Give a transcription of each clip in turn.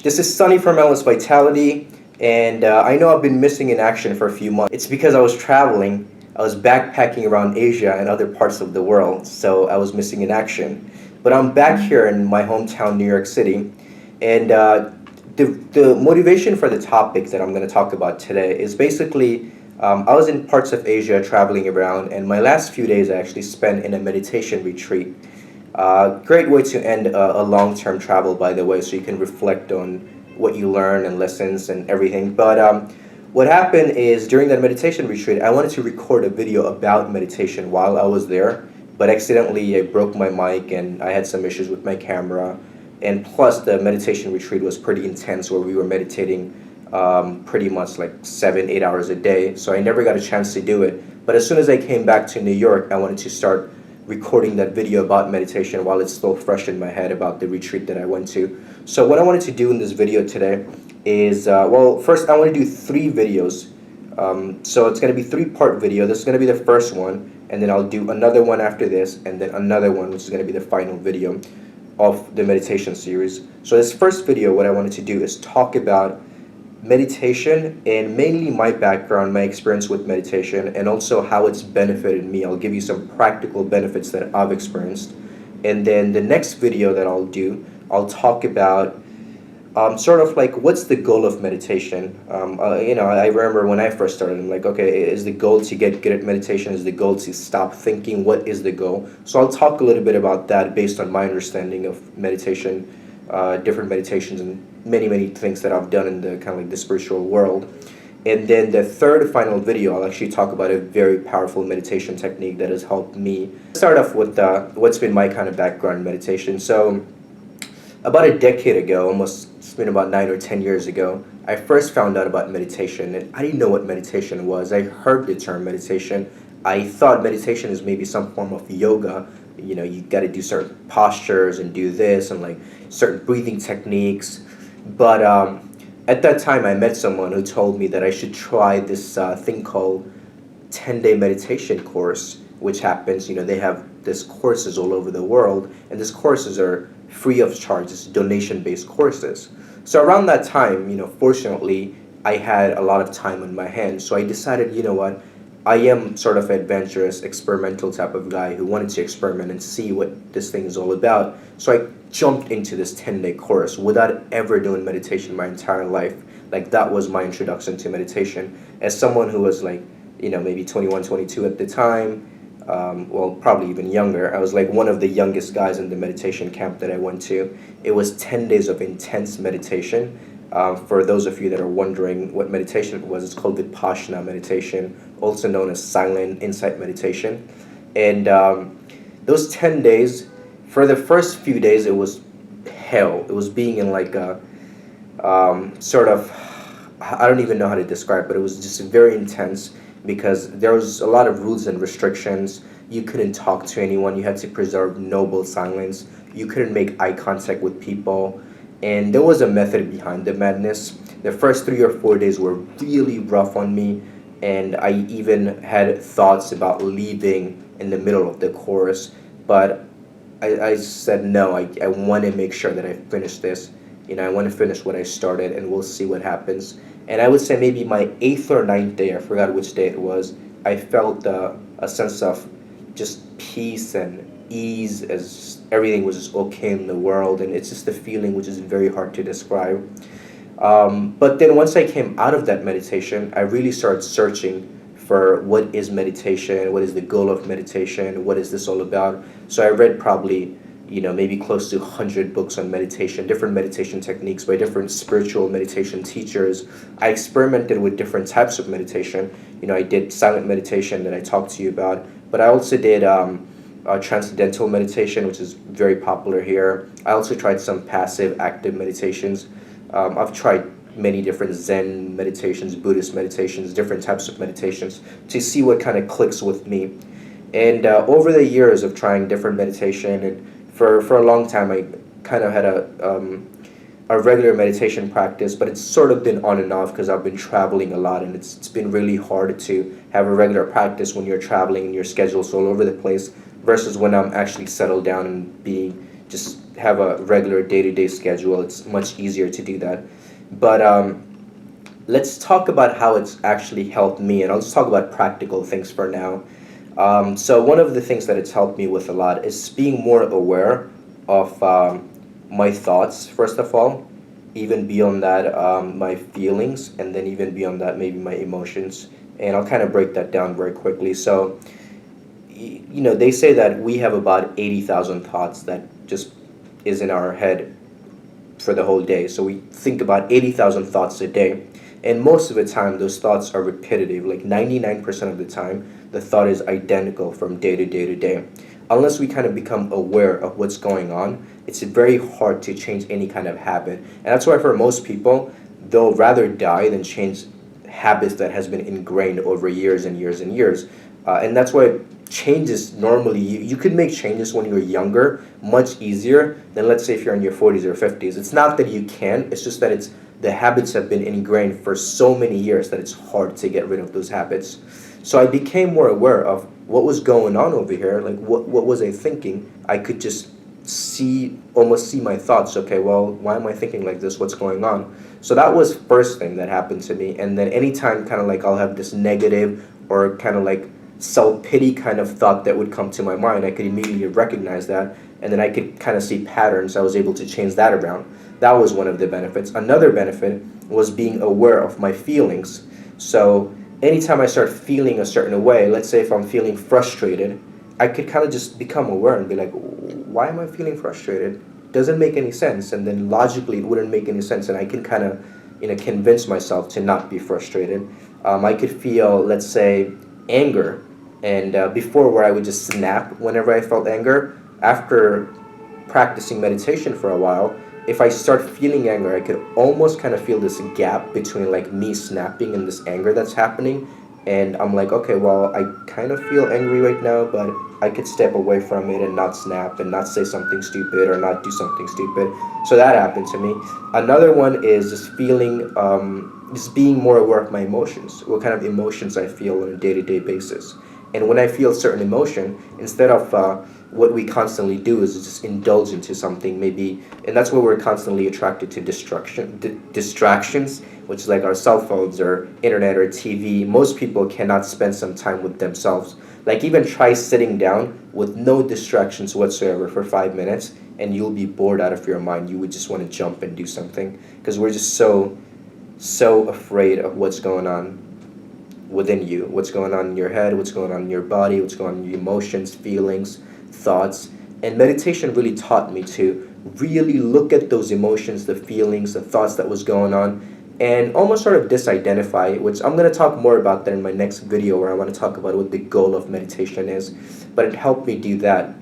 This is Sunny from Endless Vitality, and I know I've been missing in action for a few months. It's because I was traveling. I was backpacking around Asia and other parts of the world, so I was missing in action. But I'm back here in my hometown, New York City, and the motivation for the topic that I'm going to talk about today is basically I was in parts of Asia traveling around, and my last few days I actually spent in a meditation retreat. Great way to end a long-term travel, by the way, so you can reflect on what you learn and lessons and everything. But what happened is during that meditation retreat, I wanted to record a video about meditation while I was there, but accidentally I broke my mic and I had some issues with my camera. And plus, the meditation retreat was pretty intense, where we were meditating pretty much like 7-8 hours a day. So I never got a chance to do it. But as soon as I came back to New York, I wanted to start recording that video about meditation while it's still fresh in my head about the retreat that I went to. So what I wanted to do in this video today is, well, first I want to do 3 videos. So it's going to be 3-part video. This is going to be the first one, and then I'll do another one after this, and then another one, which is going to be the final video of the meditation series. So this first video, what I wanted to do is talk about meditation and mainly my background, my experience with meditation, and also how it's benefited me. I'll give you some practical benefits that I've experienced. And then the next video that I'll do, I'll talk about sort of like what's the goal of meditation. I remember when I first started, I'm like, okay, is the goal to get good at meditation? Is the goal to stop thinking? What is the goal? So I'll talk a little bit about that based on my understanding of meditation, different meditations, and many things that I've done in the kind of like the spiritual world. And then the third final video, I'll actually talk about a very powerful meditation technique that has helped me. Start off with what's been my kind of background in meditation. So about a decade ago, almost, it's been about 9 or 10 years ago, I first found out about meditation, and I didn't know what meditation was. I heard the term meditation. I thought meditation is maybe some form of yoga. You know, you got to do certain postures and do this and like certain breathing techniques. But at that time, I met someone who told me that I should try this thing called 10-day meditation course, which happens, they have these courses all over the world, and these courses are free of charge. It's donation-based courses. So around that time, fortunately, I had a lot of time on my hands. So I decided, you know what, I am sort of an adventurous, experimental type of guy who wanted to experiment and see what this thing is all about. So I jumped into this 10-day course without ever doing meditation my entire life. Like, that was my introduction to meditation. As someone who was like, maybe 21, 22 at the time, well, probably even younger, I was like one of the youngest guys in the meditation camp that I went to. It was 10 days of intense meditation. For those of you that are wondering what meditation was, it's called Vipassana meditation, also known as silent insight meditation. And those 10 days, for the first few days, it was hell. It was being in like a sort of, I don't even know how to describe it, but it was just very intense because there was a lot of rules and restrictions. You couldn't talk to anyone. You had to preserve noble silence. You couldn't make eye contact with people. And there was a method behind the madness. The first 3 or 4 days were really rough on me, and I even had thoughts about leaving in the middle of the course. But I said no, I want to make sure that I finish this. I want to finish what I started, and we'll see what happens. And I would say maybe my 8th or 9th day, I forgot which day it was, I felt a sense of just peace and ease, as everything was just okay in the world. And it's just a feeling which is very hard to describe. But then once I came out of that meditation, I really started searching for what is meditation, what is the goal of meditation, what is this all about. So I read probably maybe close to 100 books on meditation, different meditation techniques by different spiritual meditation teachers. I experimented with different types of meditation. I did silent meditation that I talked to you about, but I also did transcendental meditation, which is very popular here. I also tried some passive, active meditations. I've tried many different Zen meditations, Buddhist meditations, different types of meditations to see what kind of clicks with me. And over the years of trying different meditation, and for a long time, I kind of had a regular meditation practice, but it's sort of been on and off because I've been traveling a lot, and it's been really hard to have a regular practice when you're traveling and your schedule's all over the place versus when I'm actually settled down and being just have a regular day-to-day schedule, it's much easier to do that. But let's talk about how it's actually helped me, and I'll just talk about practical things for now. So one of the things that it's helped me with a lot is being more aware of my thoughts, first of all, even beyond that, my feelings, and then even beyond that, maybe my emotions. And I'll kind of break that down very quickly. So, they say that we have about 80,000 thoughts that just is in our head for the whole day. So we think about 80,000 thoughts a day. And most of the time, those thoughts are repetitive. Like 99% of the time, the thought is identical from day to day to day. Unless we kind of become aware of what's going on, it's very hard to change any kind of habit. And that's why for most people, they'll rather die than change habits that has been ingrained over years and years and years. And that's why changes normally, you could make changes when you're younger much easier than, let's say, if you're in your 40s or 50s. It's not that you can't, it's just that the habits have been ingrained for so many years that it's hard to get rid of those habits. So I became more aware of what was going on over here, like what was I thinking. I could just almost see my thoughts. Okay, well, why am I thinking like this? What's going on? So that was first thing that happened to me. And then anytime kind of like I'll have this negative or kind of like self-pity kind of thought that would come to my mind, I could immediately recognize that, and then I could kind of see patterns. I was able to change that around. That was one of the benefits. Another benefit was being aware of my feelings. So anytime I start feeling a certain way, let's say if I'm feeling frustrated, I could kind of just become aware and be like, why am I feeling frustrated? Doesn't make any sense. And then logically it wouldn't make any sense, and I can kind of convince myself to not be frustrated. I could feel, let's say, anger, and before, where I would just snap whenever I felt anger. After practicing meditation for a while, if I start feeling anger, I could almost kind of feel this gap between like me snapping and this anger that's happening. And I'm like, okay, well, I kind of feel angry right now, but I could step away from it and not snap and not say something stupid or not do something stupid. So that happened to me. Another one is just feeling, just being more aware of my emotions, what kind of emotions I feel on a day-to-day basis. And when I feel certain emotion, instead of what we constantly do is just indulge into something, maybe, and that's where we're constantly attracted to distractions, which is like our cell phones or internet or TV. Most people cannot spend some time with themselves. Like, even try sitting down with no distractions whatsoever for 5 minutes, and you'll be bored out of your mind. You would just want to jump and do something, because we're just so afraid of what's going on within you, what's going on in your head, what's going on in your body, what's going on in your emotions, feelings, thoughts. And meditation really taught me to really look at those emotions, the feelings, the thoughts that was going on, and almost sort of disidentify, which I'm going to talk more about that in my next video, where I want to talk about what the goal of meditation is. But it helped me do that.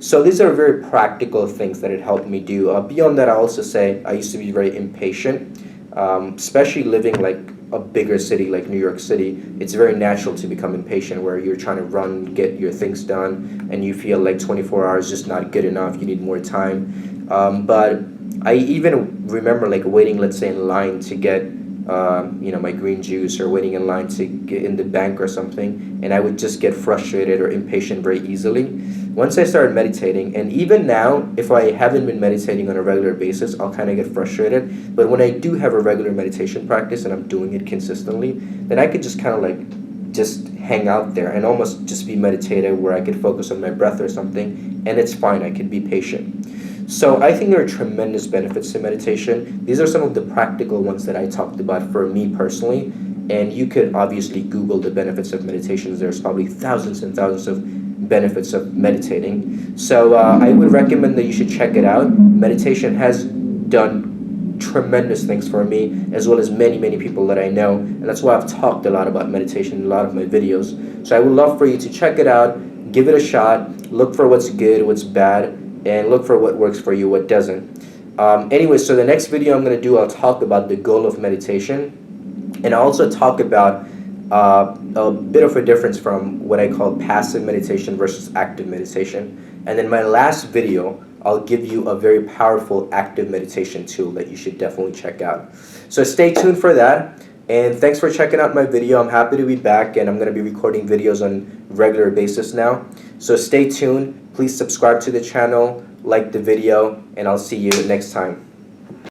So these are very practical things that it helped me do. Beyond that, I also say I used to be very impatient, especially living like a bigger city like New York City. It's very natural to become impatient, where you're trying to run, get your things done, and you feel like 24 hours is just not good enough. You need more time. But I even remember like waiting, let's say, in line to get my green juice, or waiting in line to get in the bank or something, and I would just get frustrated or impatient very easily. Once I started meditating, and even now, if I haven't been meditating on a regular basis, I'll kind of get frustrated. But when I do have a regular meditation practice and I'm doing it consistently, then I could just kind of like just hang out there and almost just be meditative, where I could focus on my breath or something, and it's fine. I could be patient. So I think there are tremendous benefits to meditation. These are some of the practical ones that I talked about for me personally, and you could obviously Google the benefits of meditation. There's probably thousands and thousands of benefits of meditating. So I would recommend that you should check it out. Meditation has done tremendous things for me, as well as many people that I know, and that's why I've talked a lot about meditation in a lot of my videos. So I would love for you to check it out, give it a shot, look for what's good, what's bad, and look for what works for you, what doesn't. Anyway, so the next video I'm going to do, I'll talk about the goal of meditation, and I'll also talk about a bit of a difference from what I call passive meditation versus active meditation. And then my last video, I'll give you a very powerful active meditation tool that you should definitely check out. So stay tuned for that. And thanks for checking out my video. I'm happy to be back, and I'm going to be recording videos on a regular basis now. So stay tuned. Please subscribe to the channel, like the video, and I'll see you next time.